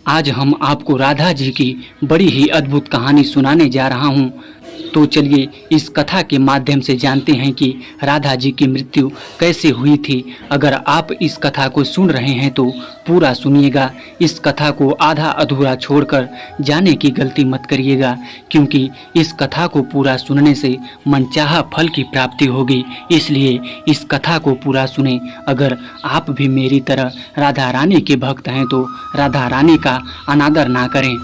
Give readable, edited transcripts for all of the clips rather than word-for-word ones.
आज हम आपको राधा जी की बड़ी ही अद्भुत कहानी सुनाने जा रहा हूँ। तो चलिए इस कथा के माध्यम से जानते हैं कि राधा जी की मृत्यु कैसे हुई थी। अगर आप इस कथा को सुन रहे हैं तो पूरा सुनिएगा। इस कथा को आधा अधूरा छोड़कर जाने की गलती मत करिएगा, क्योंकि इस कथा को पूरा सुनने से मनचाहा फल की प्राप्ति होगी। इसलिए इस कथा को पूरा सुने। अगर आप भी मेरी तरह राधा रानी के भक्त हैं तो राधा रानी का अनादर ना करें।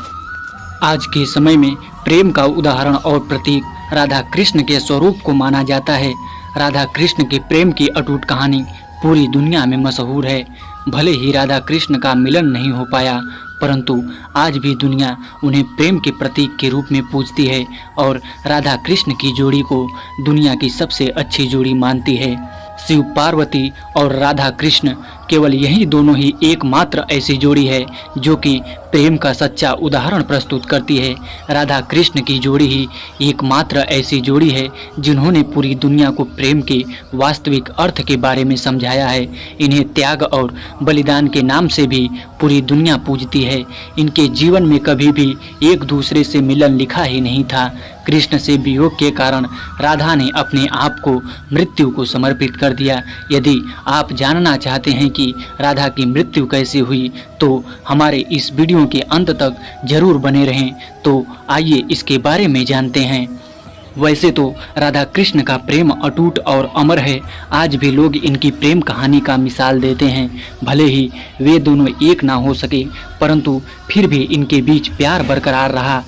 आज के समय में प्रेम का उदाहरण और प्रतीक राधा कृष्ण के स्वरूप को माना जाता है। राधा कृष्ण के प्रेम की अटूट कहानी पूरी दुनिया में मशहूर है। भले ही राधा कृष्ण का मिलन नहीं हो पाया, परंतु आज भी दुनिया उन्हें प्रेम के प्रतीक के रूप में पूजती है और राधा कृष्ण की जोड़ी को दुनिया की सबसे अच्छी जोड़ी मानती है। शिव पार्वती और राधा कृष्ण केवल यही दोनों ही एकमात्र ऐसी जोड़ी है जो कि प्रेम का सच्चा उदाहरण प्रस्तुत करती है। राधा कृष्ण की जोड़ी ही एकमात्र ऐसी जोड़ी है जिन्होंने पूरी दुनिया को प्रेम के वास्तविक अर्थ के बारे में समझाया है। इन्हें त्याग और बलिदान के नाम से भी पूरी दुनिया पूजती है। इनके जीवन में कभी भी एक दूसरे से मिलन लिखा ही नहीं था। कृष्ण से वियोग के कारण राधा ने अपने आप को मृत्यु को समर्पित कर दिया। यदि आप जानना चाहते हैं कि राधा की मृत्यु कैसे हुई तो हमारे इस वीडियो के अंत तक जरूर बने रहें। तो आइए इसके बारे में जानते हैं। वैसे तो राधा कृष्ण का प्रेम अटूट और अमर है। आज भी लोग इनकी प्रेम कहानी का मिसाल देते हैं। भले ही वे दोनों एक ना हो सके, परंतु फिर भी इनके बीच प्यार बरकरार रहा।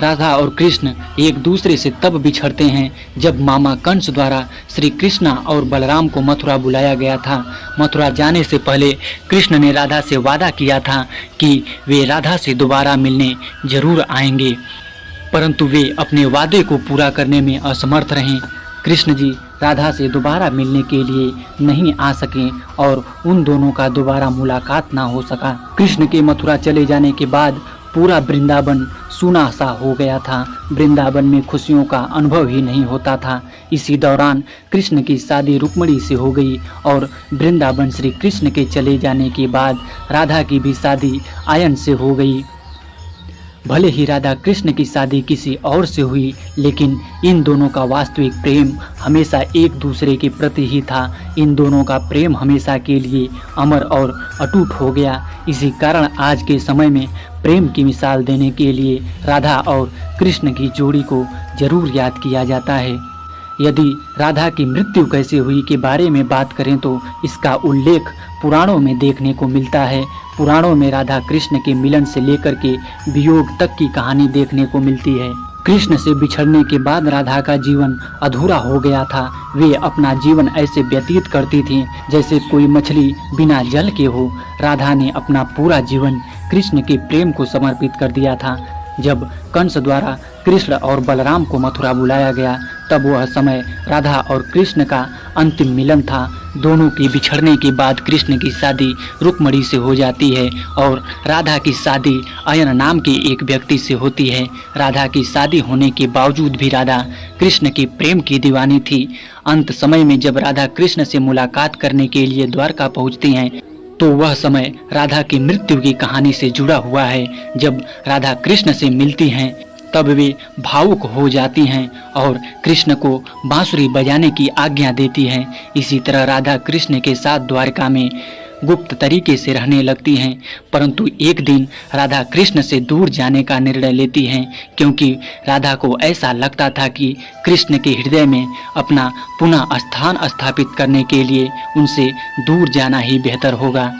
राधा और कृष्ण एक दूसरे से तब बिछड़ते हैं जब मामा कंस द्वारा श्री कृष्ण और बलराम को मथुरा बुलाया गया था। मथुरा जाने से पहले कृष्ण ने राधा से वादा किया था कि वे राधा से दोबारा मिलने जरूर आएंगे, परंतु वे अपने वादे को पूरा करने में असमर्थ रहे। कृष्ण जी राधा से दोबारा मिलने के लिए नहीं आ सके और उन दोनों का दोबारा मुलाकात ना हो सका। कृष्ण के मथुरा चले जाने के बाद पूरा वृंदावन सूना सा हो गया था। वृंदावन में खुशियों का अनुभव ही नहीं होता था। इसी दौरान कृष्ण की शादी रुक्मिणी से हो गई और वृंदावन श्री कृष्ण के चले जाने के बाद राधा की भी शादी आयन से हो गई। भले ही राधा कृष्ण की शादी किसी और से हुई, लेकिन इन दोनों का वास्तविक प्रेम हमेशा एक दूसरे के प्रति ही था। इन दोनों का प्रेम हमेशा के लिए अमर और अटूट हो गया। इसी कारण आज के समय में प्रेम की मिसाल देने के लिए राधा और कृष्ण की जोड़ी को जरूर याद किया जाता है। यदि राधा की मृत्यु कैसे हुई के बारे में बात करें तो इसका उल्लेख पुराणों में देखने को मिलता है। पुराणों में राधा कृष्ण के मिलन से लेकर के वियोग तक की कहानी देखने को मिलती है। कृष्ण से बिछड़ने के बाद राधा का जीवन अधूरा हो गया था। वे अपना जीवन ऐसे व्यतीत करती थीं जैसे कोई मछली बिना जल के हो। राधा ने अपना पूरा जीवन कृष्ण के प्रेम को समर्पित कर दिया था। जब कंस द्वारा कृष्ण और बलराम को मथुरा बुलाया गया तब वह समय राधा और कृष्ण का अंतिम मिलन था। दोनों के बिछड़ने के बाद कृष्ण की शादी रुक्मिणी से हो जाती है और राधा की शादी अयन नाम के एक व्यक्ति से होती है। राधा की शादी होने के बावजूद भी राधा कृष्ण के प्रेम की दीवानी थी। अंत समय में जब राधा कृष्ण से मुलाकात करने के लिए द्वारका पहुंचती हैं तो वह समय राधा की मृत्यु की कहानी से जुड़ा हुआ है। जब राधा कृष्ण से मिलती हैं तब वे भावुक हो जाती हैं और कृष्ण को बांसुरी बजाने की आज्ञा देती हैं। इसी तरह राधा कृष्ण के साथ द्वारका में गुप्त तरीके से रहने लगती हैं, परंतु एक दिन राधा कृष्ण से दूर जाने का निर्णय लेती हैं, क्योंकि राधा को ऐसा लगता था कि कृष्ण के हृदय में अपना पुनः स्थान स्थापित करने के लिए उनसे दूर जाना ही बेहतर होगा।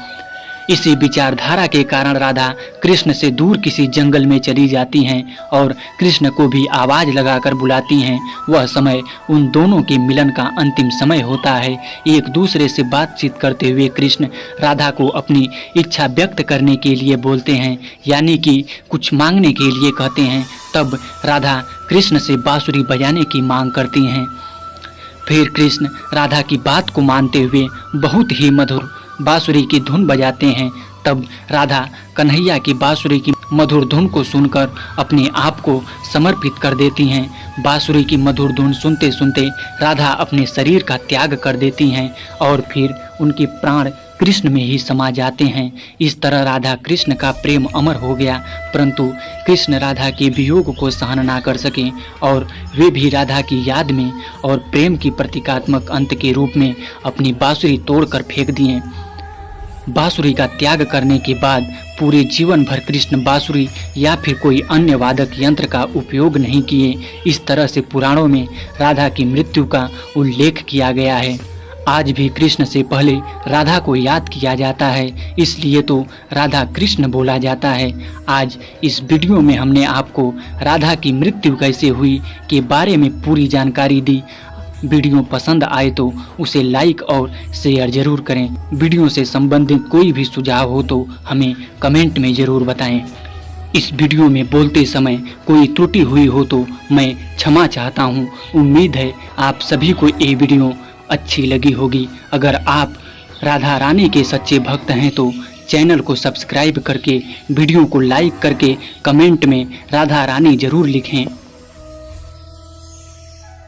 इसी विचारधारा के कारण राधा कृष्ण से दूर किसी जंगल में चली जाती हैं और कृष्ण को भी आवाज लगाकर बुलाती हैं। वह समय उन दोनों के मिलन का अंतिम समय होता है। एक दूसरे से बातचीत करते हुए कृष्ण राधा को अपनी इच्छा व्यक्त करने के लिए बोलते हैं, यानी कि कुछ मांगने के लिए कहते हैं। तब राधा कृष्ण से बांसुरी बजाने की मांग करती हैं। फिर कृष्ण राधा की बात को मानते हुए बहुत ही मधुर बांसुरी की धुन बजाते हैं। तब राधा कन्हैया की बांसुरी की मधुर धुन को सुनकर अपने आप को समर्पित कर देती हैं। बांसुरी की मधुर धुन सुनते सुनते राधा अपने शरीर का त्याग कर देती हैं और फिर उनके प्राण कृष्ण में ही समा जाते हैं। इस तरह राधा कृष्ण का प्रेम अमर हो गया, परंतु कृष्ण राधा के वियोग को सहन ना कर सके और वे भी राधा की याद में और प्रेम की प्रतीकात्मक अंत के रूप में अपनी बांसुरी तोड़कर फेंक दिए। बांसुरी का त्याग करने के बाद पूरे जीवन भर कृष्ण बांसुरी या फिर कोई अन्य वादक यंत्र का उपयोग नहीं किए। इस तरह से पुराणों में राधा की मृत्यु का उल्लेख किया गया है। आज भी कृष्ण से पहले राधा को याद किया जाता है, इसलिए तो राधा कृष्ण बोला जाता है। आज इस वीडियो में हमने आपको राधा की मृत्यु कैसे हुई के बारे में पूरी जानकारी दी। वीडियो पसंद आए तो उसे लाइक और शेयर जरूर करें। वीडियो से संबंधित कोई भी सुझाव हो तो हमें कमेंट में जरूर बताएं। इस वीडियो में बोलते समय कोई त्रुटि हुई हो तो मैं क्षमा चाहता हूं। उम्मीद है आप सभी को ये वीडियो अच्छी लगी होगी। अगर आप राधा रानी के सच्चे भक्त हैं तो चैनल को सब्सक्राइब करके वीडियो को लाइक करके कमेंट में राधा रानी जरूर लिखें।